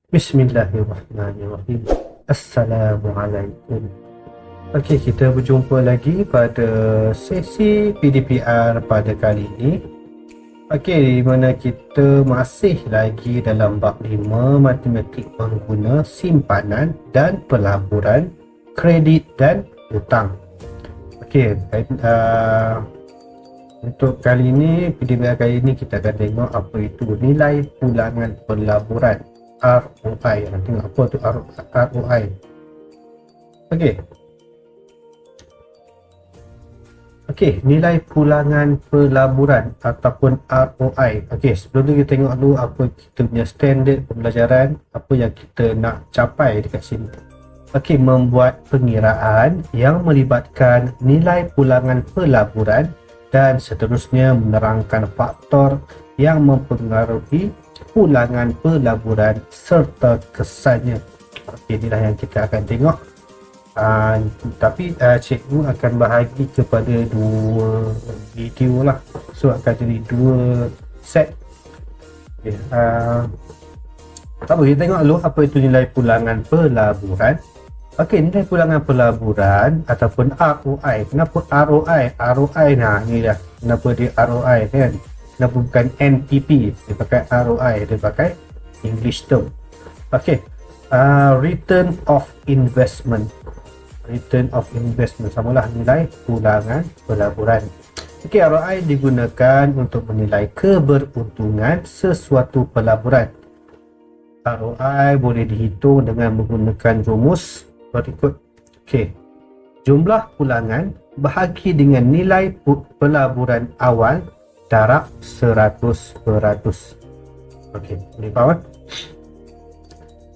Bismillahirrahmanirrahim. Assalamualaikum. Okey, kita berjumpa lagi pada sesi PDPR pada kali ini. Okey, di mana kita masih lagi dalam bab 5 matematik pengguna simpanan dan pelaburan, kredit dan hutang. Okey, untuk kali ini, PDPR kali ini kita akan tengok apa itu nilai pulangan pelaburan ROI. Tengok apa tu ROI. Okey, nilai pulangan pelaburan ataupun ROI. Okey, sebelum tu kita tengok dulu apa kita punya standard pembelajaran, apa yang kita nak capai dekat sini. Okey, membuat pengiraan yang melibatkan nilai pulangan pelaburan dan seterusnya menerangkan faktor yang mempengaruhi pulangan pelaburan serta kesannya. Okey, inilah yang kita akan tengok. Tapi cikgu akan bahagi kepada dua video lah, so akan jadi dua set. Okay, kita tengok dulu apa itu nilai pulangan pelaburan. Okey, nilai pulangan pelaburan ataupun ROI. Kenapa ROI? ROI, nah ni dah kenapa dia ROI kan. Kenapa bukan NPP, dia pakai ROI, dia pakai English term. Okey, return of investment. Return of investment samalah nilai pulangan pelaburan. Okey, ROI digunakan untuk menilai keberuntungan sesuatu pelaburan. ROI boleh dihitung dengan menggunakan rumus berikut. Okey, jumlah pulangan bahagi dengan nilai pelaburan awal darab 100%. Okey, boleh faham?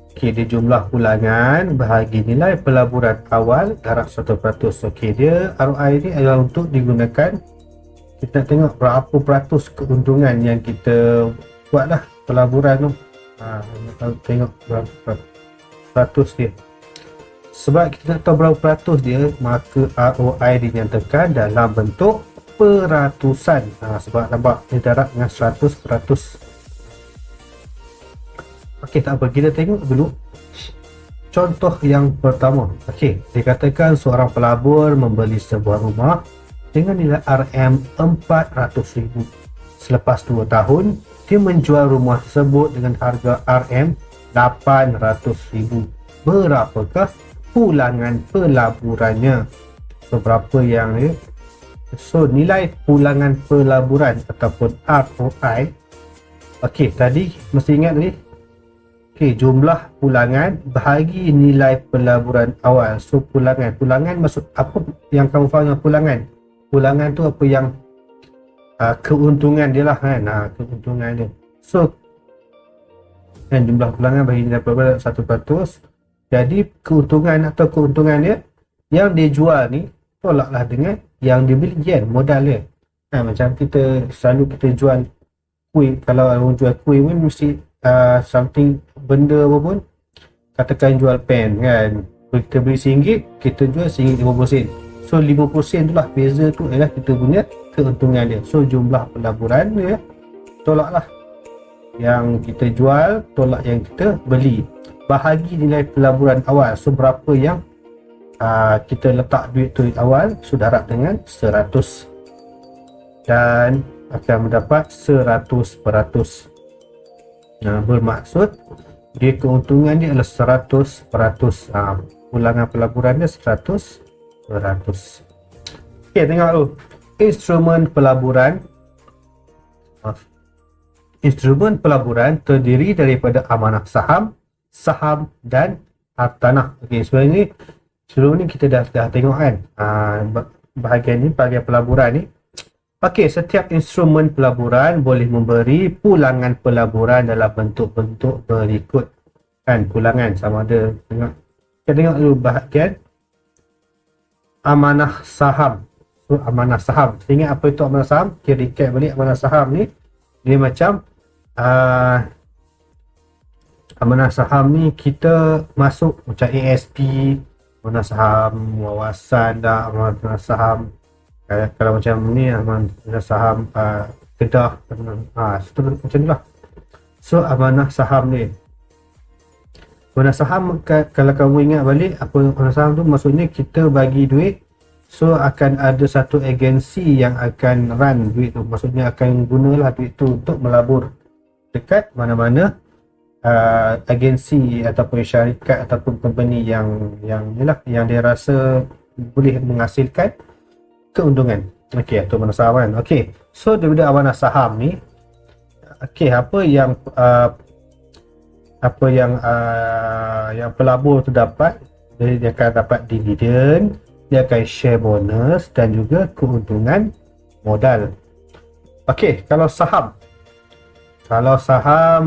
Okey, dia jumlah pulangan bahagi nilai pelaburan awal darab 100%. Okey, dia ROI ni adalah untuk digunakan, kita tengok berapa peratus keuntungan yang kita buat lah pelaburan tu. Tengok berapa peratus dia. Sebab kita nak tahu berapa peratus dia, maka ROI dinyatakan dalam bentuk peratusan. Sebab nampak dia darab dengan 100%. Okey, tak apa, kita tengok dulu contoh yang pertama. Okey, dikatakan seorang pelabur membeli sebuah rumah dengan nilai RM400,000. Selepas 2 tahun, dia menjual rumah tersebut dengan harga RM800,000. Berapakah pulangan pelaburannya? So, berapa yang dia? So, nilai pulangan pelaburan ataupun ROI. Okey, tadi mesti ingat ni. Okey, jumlah pulangan bahagi nilai pelaburan awal. So, pulangan maksud apa yang kamu faham dengan pulangan? Pulangan tu apa yang keuntungan dia lah kan. Keuntungan dia. So, kan jumlah pulangan bahagi nilai pelaburan 1%. Jadi keuntungan atau keuntungan dia yang dia jual ni tolaklah dengan yang dia beli, yen modal dia. Macam kita selalu kita jual kuih, kalau orang jual kuih pun mesti something, benda apa pun, katakan jual pen kan, kita beli RM1, kita jual RM1.50. So 50% tu lah, beza tu adalah kita punya keuntungan dia. So jumlah pelaburan dia tolaklah yang kita jual, tolak yang kita beli, bahagi nilai pelaburan awal. So berapa yang kita letak duit tu awal, so darab dengan 100 dan akan mendapat 100%. Bermaksud dia keuntungan dia adalah 100%. Pulangan pelaburan dia 100%. Okey, tengok dulu instrumen pelaburan. Instrumen pelaburan terdiri daripada amanah saham, saham dan hartanah. Okey, sebelum ni kita dah tengok kan bahagian ni, bahagian pelaburan ni. Okey, setiap instrumen pelaburan boleh memberi pulangan pelaburan dalam bentuk-bentuk berikut. Kan, pulangan sama ada, kita tengok dulu bahagian amanah saham. So, amanah saham, ingat apa itu amanah saham? Kita recap balik. Amanah saham ni dia macam amanah saham ni kita masuk macam ASP, amanah saham wawasan dah, amanah saham kalau macam ni amanah saham Kedah, macam tu lah. So amanah saham ni Guna saham, kalau kamu ingat balik apa guna saham tu, maksudnya kita bagi duit, so akan ada satu agensi yang akan run duit tu, maksudnya akan gunalah duit tu untuk melabur dekat mana-mana agensi ataupun syarikat ataupun company yang dia rasa boleh menghasilkan keuntungan. Okey, atau mana saham kan. Okey, so daripada amanah saham ni, okey, yang pelabur tu dapat, dia akan dapat dividen, dia akan share bonus dan juga keuntungan modal. Okey, kalau saham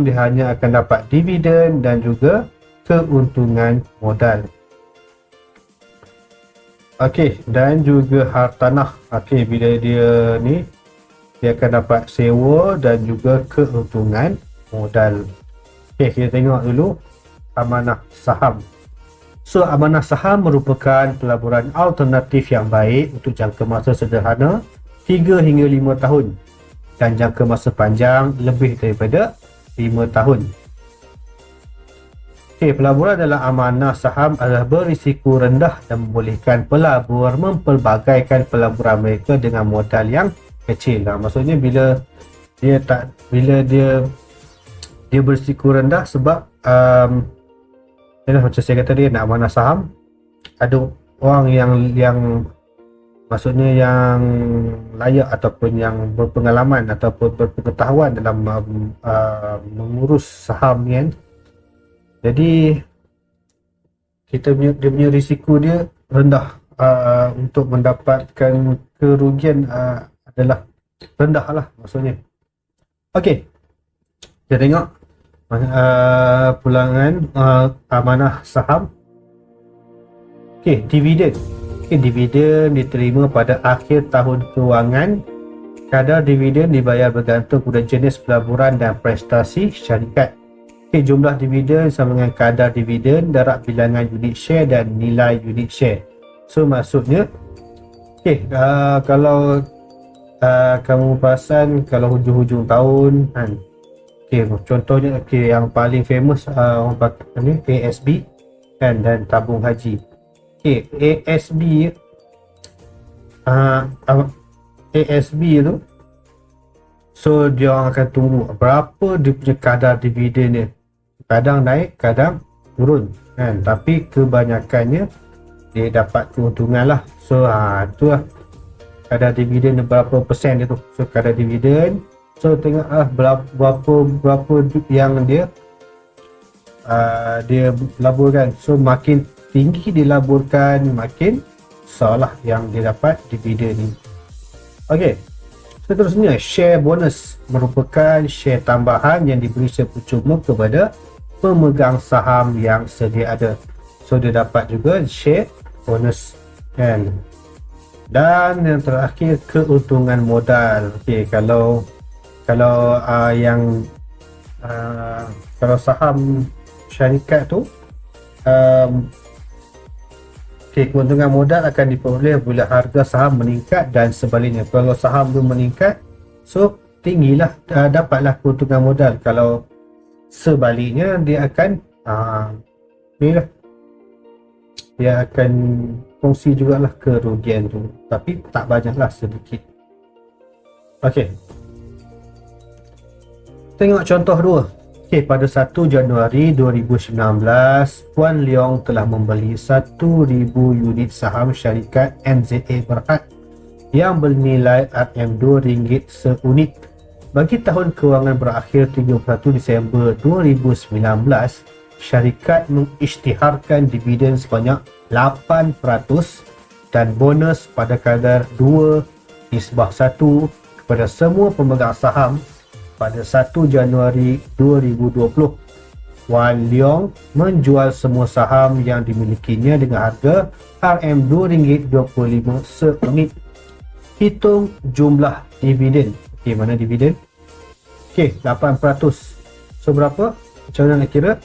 dia hanya akan dapat dividen dan juga keuntungan modal. Okey, dan juga hartanah. Okey, bila dia akan dapat sewa dan juga keuntungan modal. Okey, kita tengok dulu amanah saham. So, amanah saham merupakan pelaburan alternatif yang baik untuk jangka masa sederhana 3 hingga 5 tahun dan jangka masa panjang lebih daripada 5 tahun. Okey, pelaburan dalam amanah saham adalah berisiko rendah dan membolehkan pelabur mempelbagaikan pelaburan mereka dengan modal yang kecil. Maksudnya bila dia berisiko rendah sebab macam saya kata dia nak amanah saham, ada orang yang maksudnya yang layak ataupun yang berpengalaman ataupun berpengetahuan dalam mengurus saham ni kan. Jadi dia punya risiko dia rendah, untuk mendapatkan kerugian adalah rendah lah maksudnya. Okey, kita tengok pulangan amanah saham. Okey, dividen. Dividen diterima pada akhir tahun kewangan. Kadar dividen dibayar bergantung pada jenis pelaburan dan prestasi syarikat. Jumlah dividen sama dengan kadar dividen, darab bilangan unit share dan nilai unit share. So maksudnya kalau kamu perasan, kalau hujung-hujung tahun kan, contohnya yang paling famous orang pakai ni ASB kan, dan tabung haji. ASB tu, so dia orang akan tunggu berapa dia punya kadar dividen dia, kadang naik kadang turun kan, tapi kebanyakannya dia dapat keuntungan lah. So tu lah kadar dividen berapa persen dia tu. So kadar dividen, so tengok berapa yang dia laburkan. So makin tinggi dilaburkan, makin besarlah yang dia dapat dividen ni. Okey, seterusnya share bonus merupakan share tambahan yang diberi secara cuma kepada pemegang saham yang sedia ada. So dia dapat juga share bonus kan. Dan yang terakhir, keuntungan modal. Okey, kalau saham syarikat tu, keuntungan modal akan diperoleh bila harga saham meningkat dan sebaliknya. Kalau saham tu meningkat, so tinggilah, dapatlah keuntungan modal. Kalau sebaliknya, dia akan dia akan kongsi jugalah kerugian tu, tapi tak banyaklah, sedikit. Okey, tengok contoh 2. Pada 1 Januari 2019, Puan Leong telah membeli 1,000 unit saham syarikat NZA Berhad yang bernilai RM2 seunit. Bagi tahun kewangan berakhir 31 Disember 2019, syarikat mengisytiharkan dividen sebanyak 8% dan bonus pada kadar 2:1 kepada semua pemegang saham pada 1 Januari 2020. Wan Leong menjual semua saham yang dimilikinya dengan harga RM2.25 seunit. Hitung jumlah dividen. Mana dividen? 8%. So berapa? Macam mana nak kira?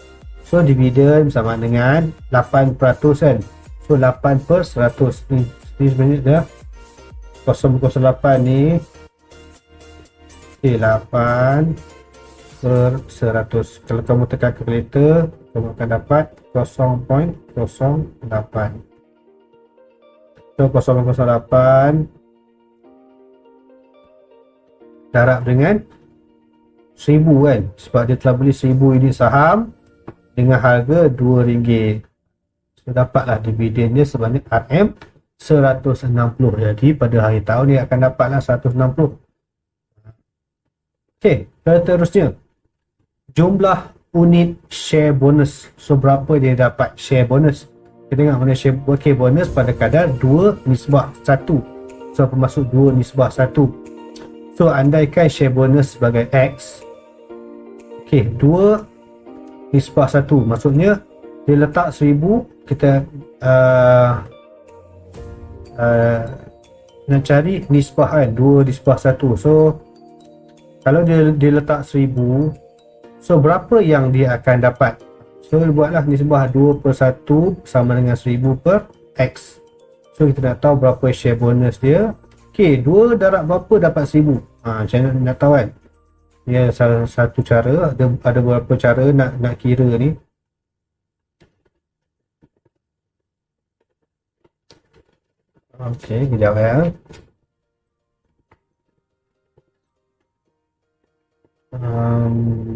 So dividen sama dengan 8% kan. So 8/100 ni sebenarnya dah 0,08 ni. 8/100. Kalau kamu tekan kalkulator, kamu akan dapat 0.08. So 0.08 darab dengan 1000 kan, sebab dia telah beli 1000 ini saham dengan harga RM2. So dapatlah dividennya sebanyak RM160. Jadi pada hari tahun dia akan dapatlah 160. Okey, seterusnya jumlah unit share bonus. So berapa dia dapat share bonus? Kita tengok mana share bonus pada kadar 2:1. So bermaksud 2:1. So andaikan share bonus sebagai X. Okey, 2:1. Maksudnya dia letak 1000, kita nak cari nisbah kan, 2:1. So kalau dia letak 1000, so berapa yang dia akan dapat? So buatlah nisbah 2/1 sama dengan 1000 per X. So kita nak tahu berapa share bonus dia. Okey, 2 darab berapa dapat 1000? Macam mana nak tahu kan? Dia salah satu cara, ada beberapa cara nak kira ni. Okey, kejap ya.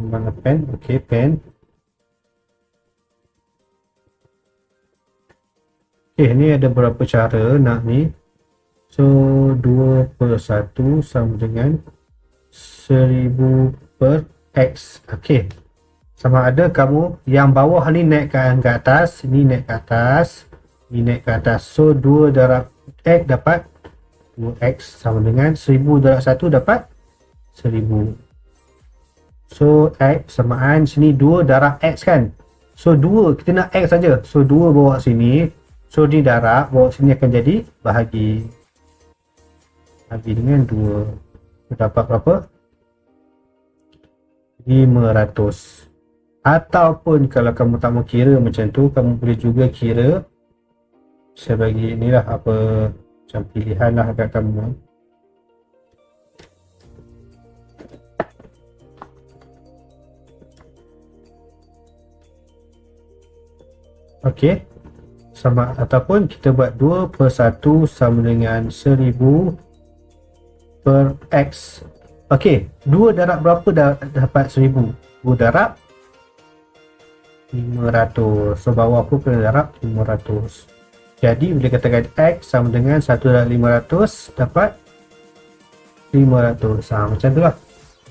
Mana pen? Okey, pen. Okey, ni ada beberapa cara nak ni. So 2/1 sama dengan 1000 per X. Okey, sama ada kamu yang bawah ni naik ke atas, ni naik ke atas, ni naik ke atas. So 2 darab X dapat 2X sama dengan 1000 darab 1 dapat 1000. So X samaan sini 2 darab X kan. So 2 kita nak X saja. So 2 bawa sini. So ni darab, bawa sini akan jadi bahagi. Bahagi dengan 2. Dapat berapa? 500. Ataupun kalau kamu tak mau kira macam tu, kamu boleh juga kira. Saya bagi inilah apa macam pilihan lah kat kamu. Okey, sama, ataupun kita buat 2/1 sama dengan 1000 per X. Okey, 2 darab berapa dapat 1000? 2 darab 500. So bawah pun kena darab 500. Jadi boleh katakan X sama dengan 1 darab 500 dapat 500. Macam tu lah.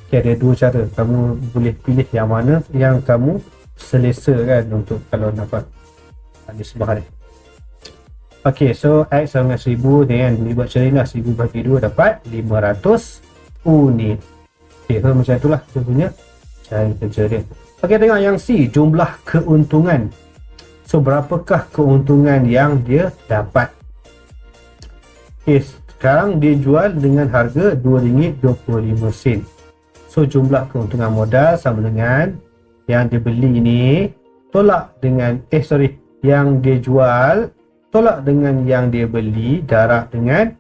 Okay, ada 2 cara. Kamu boleh pilih yang mana yang kamu selesa kan untuk kalau dapat nisbah ni. Ok, so X sama dengan 1000 dengan buat cara ni lah, 1000 bagi 2 dapat 500 unit. Ok, so macam itulah sebenarnya cara kerja dia. Ok, tengok yang C, jumlah keuntungan. So berapakah keuntungan yang dia dapat? Ok, sekarang dia jual dengan harga RM2.25. So jumlah keuntungan modal sama dengan yang dia beli ni tolak dengan yang dia jual tolak dengan yang dia beli darab dengan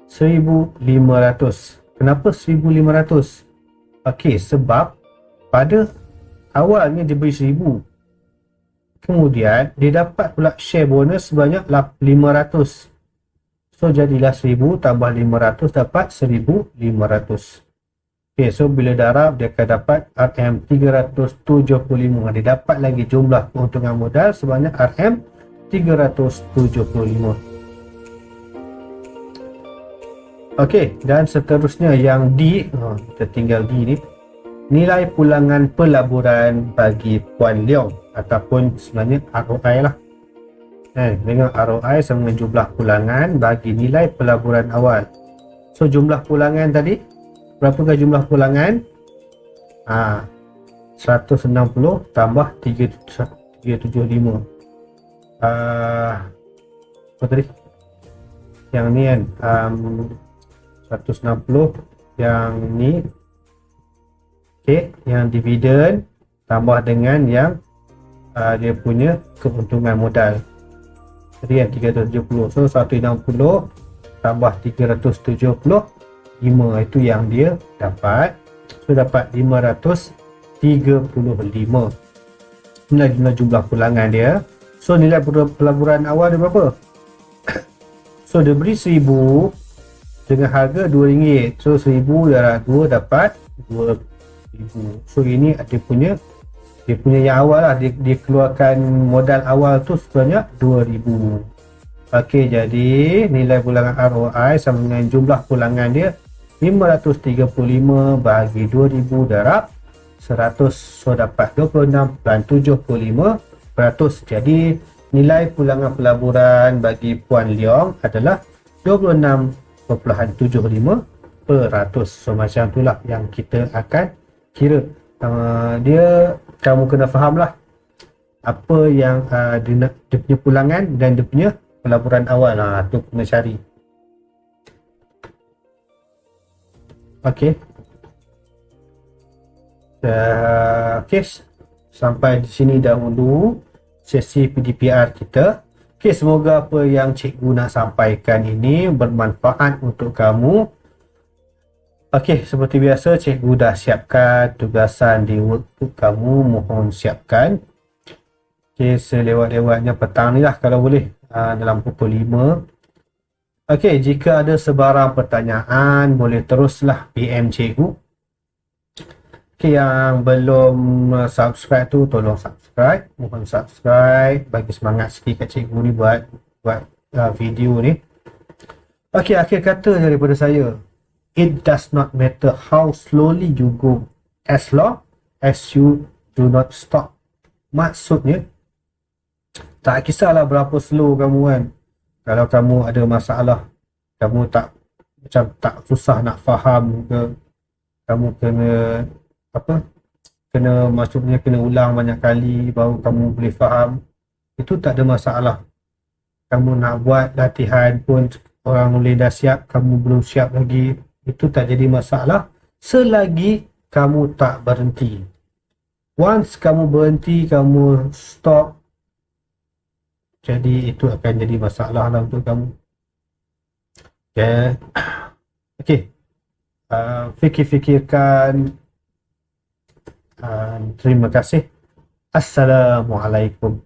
1,500. Kenapa 1,500? Okey, sebab pada awalnya dia beli 1,000. Kemudian dia dapat pula share bonus sebanyak 500. So jadilah 1,000 tambah 500 dapat 1,500. Okey, so bila darab dia akan dapat RM375. Dia dapat lagi jumlah keuntungan modal sebanyak RM375. Okey, dan seterusnya yang D, kita tinggal D ni. Nilai pulangan pelaburan bagi Puan Leong ataupun sebenarnya ROI lah. Dengan ROI sama dengan jumlah pulangan bagi nilai pelaburan awal. So jumlah pulangan tadi, berapakah jumlah pulangan? 160 tambah 375. Apa tadi? Yang ni kan 160, yang ni okey, yang dividen tambah dengan yang dia punya keuntungan modal. Jadi yang 370. So 160 tambah 375 itu yang dia dapat. So dapat 535. nilai jumlah pulangan dia. So nilai pelaburan awal dia berapa? So dia beri 1000 dengan harga RM2. So 1000 darab 2 dapat 2000. So ini dia punya yang awal lah. Dia keluarkan modal awal tu sebanyak 2000. Okey, jadi nilai pulangan ROI sama dengan jumlah pulangan dia 535 bahagi 2000 darab 100. So dapat 26.75%. Jadi nilai pulangan pelaburan bagi Puan Leong adalah 26.75%. So macam itulah yang kita akan kira. Kamu kena faham lah apa yang dia punya pulangan dan dia punya pelaburan awal. Tu kena cari. Okey. Okay, sampai di sini dahulu sesi PDPR kita. Okey, semoga apa yang cikgu nak sampaikan ini bermanfaat untuk kamu. Okey, seperti biasa cikgu dah siapkan tugasan di workbook kamu, mohon siapkan. Okey, selewat-lewatnya petang ni lah kalau boleh, dalam pukul 5. Okey, jika ada sebarang pertanyaan boleh teruslah PM cikgu. Okey, yang belum subscribe tu tolong subscribe, mohon subscribe bagi semangat sikit kat cikgu ni buat video ni. Okey, akhir kata daripada saya, it does not matter how slowly you go as long as you do not stop. Maksudnya tak kisahlah berapa slow kamu kan, kalau kamu ada masalah, kamu tak susah nak faham ke, kamu maksudnya kena ulang banyak kali baru kamu boleh faham, itu tak ada masalah. Kamu nak buat latihan pun orang boleh dah siap, kamu belum siap lagi, itu tak jadi masalah selagi kamu tak berhenti. Once kamu berhenti, kamu stop, jadi itu akan jadi masalah lah untuk kamu. Okay. Fikir-fikirkan. Terima kasih. Assalamualaikum.